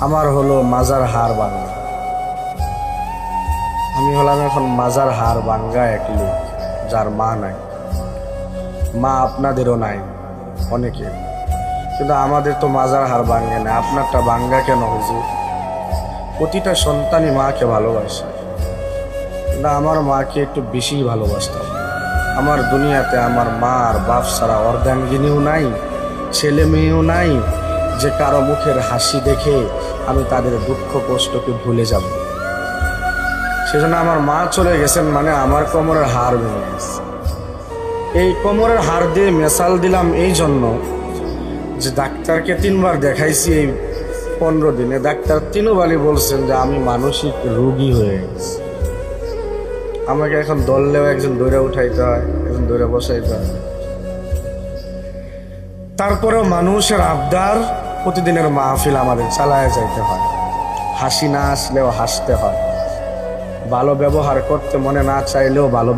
আমার হলো মাজার হাড় ভাঙ্গা। আমি হলাম এখন মাজার হাড় ভাঙ্গা এক লোক, যার মা নাই। মা আপনাদেরও নাই অনেকে, কিন্তু আমাদের তো মাজার হাড় ভাঙ্গে না। আপনারটা ভাঙ্গা কেন হুজুর? প্রতিটা সন্তানই মাকে ভালোবাসে, কিন্তু আমার মাকে একটু বেশি ভালোবাসতাম। আমার দুনিয়াতে আমার মা আর বাপ ছাড়া অর্ধাঙ্গিনীও নাই, ছেলে মেয়েও নাই যে কারো মুখের হাসি দেখে আমি তাদের দুঃখ কষ্টকে ভুলে যাব। সেজন্য আমার মা চলে গেছেন মানে আমার কোমরের হাড় ভেঙে গেছে। এই কোমরের হাড় দিয়ে মেশাল দিলাম এই জন্য যে ডাক্তারকে 3 বার দেখাইছি এই 15 দিনে। ডাক্তার 3 বারই বলছেন যে আমি মানসিক রোগী হয়ে গেছি। আমাকে এখন দললেও একজন দৌড়ে উঠাইতে হয়, একজন দৌড়ে বসাইতে হয়। তারপরেও মানুষের আবদার, প্রতিদিনের মাহফিল আমাদের চালায় যাইতে হয়। হাসি না আসলেও হাসতে হয়, ভালো ব্যবহার করতে মনে না চাইলেও ভালো